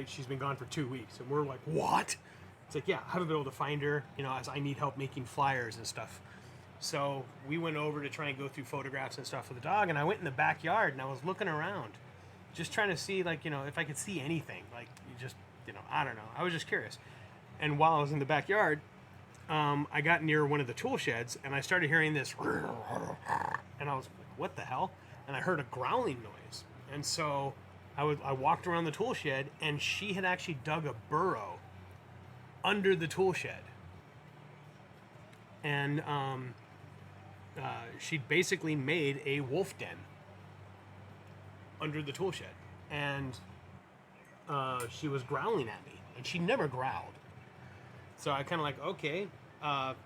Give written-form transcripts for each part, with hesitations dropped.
she's been gone for 2 weeks, and we're like, what? It's like, yeah, I haven't been able to find her, as I need help making flyers and stuff. So we went over to try and go through photographs and stuff of the dog, and I went in the backyard and I was looking around, just trying to see, like, if I could see anything, like, I don't know. I was just curious. And while I was in the backyard, I got near one of the tool sheds and I started hearing this, and I was like, what the hell? And I heard a growling noise. And so I walked around the tool shed, and she had actually dug a burrow under the tool shed. And she basically made a wolf den under the tool shed. And she was growling at me, and she never growled. So I kind of like, okay,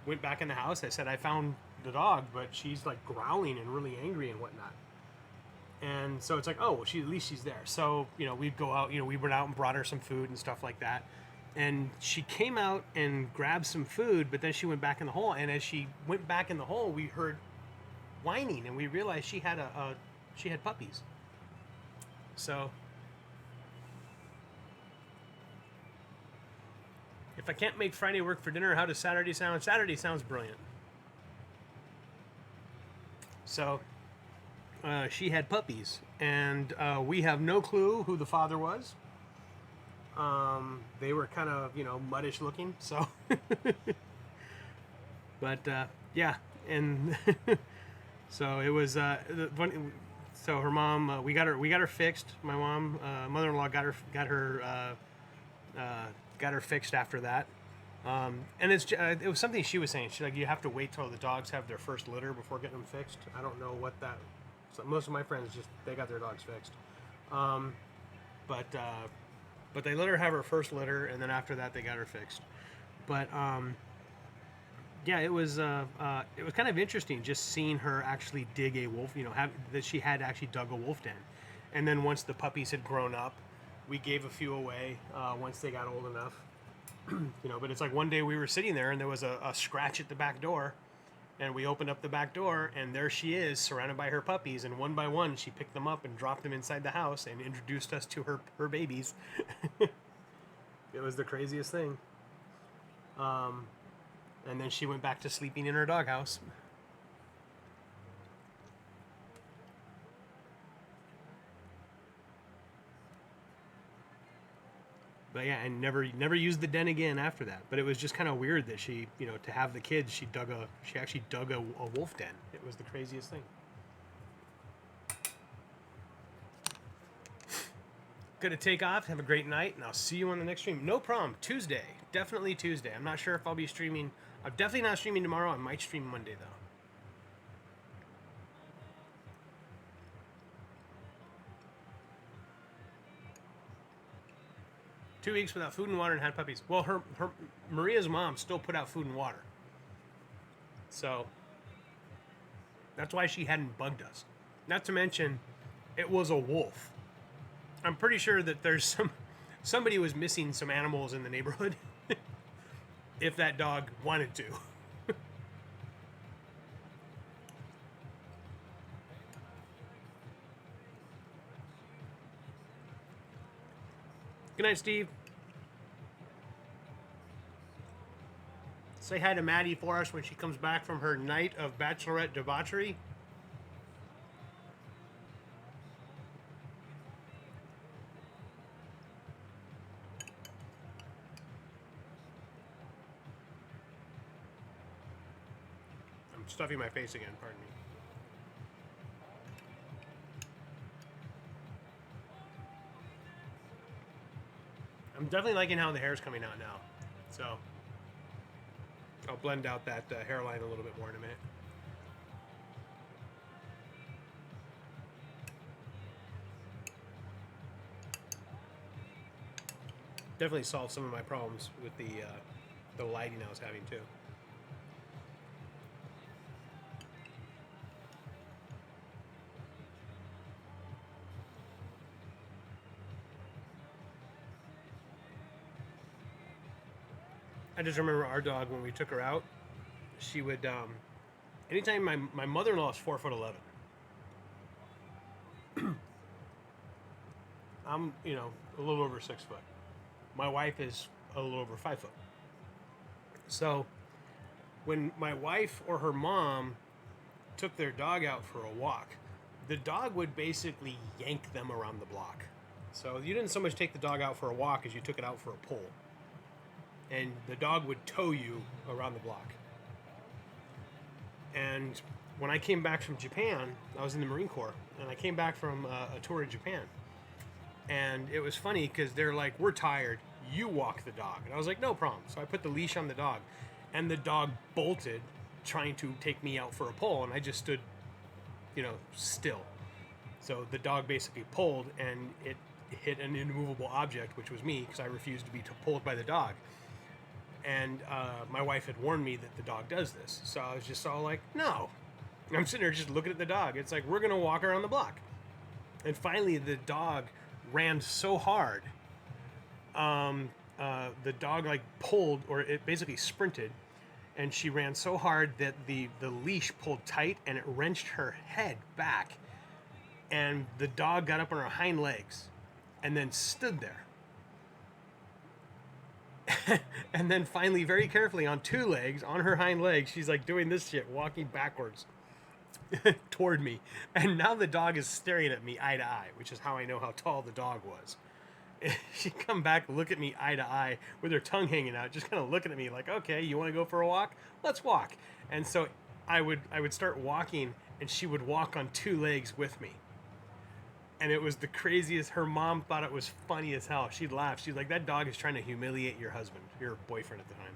went back in the house. I said, I found the dog, but she's like growling and really angry and whatnot. And so it's like, oh, well, at least she's there. So, we'd go out, we went out and brought her some food and stuff like that. And she came out and grabbed some food, but then she went back in the hole. And as she went back in the hole, we heard whining, and we realized she had she had puppies. So if I can't make Friday work for dinner, how does Saturday sound? Saturday sounds brilliant. So she had puppies, and we have no clue who the father was. They were kind of, muddish looking, so. But yeah, and so it was. So her mom, we got her fixed. My mom, mother-in-law, got her fixed after that. And it was something she was saying. She's like, you have to wait till the dogs have their first litter before getting them fixed. I don't know what that. So most of my friends they got their dogs fixed. But they let her have her first litter, and then after that they got her fixed. But yeah, it was kind of interesting just seeing her actually dig a wolf. That she had actually dug a wolf den, and then once the puppies had grown up, we gave a few away once they got old enough. But it's like one day we were sitting there and there was a scratch at the back door, and we opened up the back door, and there she is surrounded by her puppies, and one by one she picked them up and dropped them inside the house and introduced us to her babies. It was the craziest thing. And then she went back to sleeping in her doghouse. But yeah, and never used the den again after that. But it was just kind of weird that she, to have the kids, she actually dug a wolf den. It was the craziest thing. Gonna take off. Have a great night, and I'll see you on the next stream. No problem. Tuesday, definitely Tuesday. I'm not sure if I'll be streaming. I'm definitely not streaming tomorrow. I might stream Monday though. 2 weeks without food and water and had puppies. Well, her Maria's mom still put out food and water. So that's why she hadn't bugged us. Not to mention, it was a wolf. I'm pretty sure that there's somebody was missing some animals in the neighborhood if that dog wanted to. Good night, Steve. Say hi to Maddie for us when she comes back from her night of bachelorette debauchery. I'm stuffing my face again, pardon me. I'm definitely liking how the hair's coming out now. So I'll blend out that hairline a little bit more in a minute. Definitely solved some of my problems with the lighting I was having too. I just remember our dog, when we took her out, she would, anytime my mother-in-law is 4'11". I'm, you know, a little over 6 foot. My wife is a little over 5 foot. So when my wife or her mom took their dog out for a walk, the dog would basically yank them around the block. So you didn't so much take the dog out for a walk as you took it out for a pull. And the dog would tow you around the block. And when I came back from Japan, I was in the Marine Corps, and I came back from a tour in Japan. And it was funny because they're like, we're tired, you walk the dog. And I was like, no problem. So I put the leash on the dog, and the dog bolted, trying to take me out for a pull, and I just stood, you know, still. So the dog basically pulled, and it hit an immovable object, which was me, because I refused to be pulled by the dog. And my wife had warned me that the dog does this. So I was just all like, no. And I'm sitting there just looking at the dog. It's like, we're going to walk around the block. And finally, the dog ran so hard. The dog like pulled, or it basically sprinted. And she ran so hard that the leash pulled tight, and it wrenched her head back. And the dog got up on her hind legs and then stood there. And then finally, very carefully, on two legs, on her hind legs, she's like doing this shit, walking backwards toward me. And now the dog is staring at me eye to eye, which is how I know how tall the dog was. She'd come back, look at me eye to eye with her tongue hanging out, just kind of looking at me like, okay, you want to go for a walk? Let's walk. And so I would start walking, and she would walk on two legs with me. And it was the craziest. Her mom thought it was funny as hell. She'd laugh. She's like, that dog is trying to humiliate your husband, your boyfriend at the time.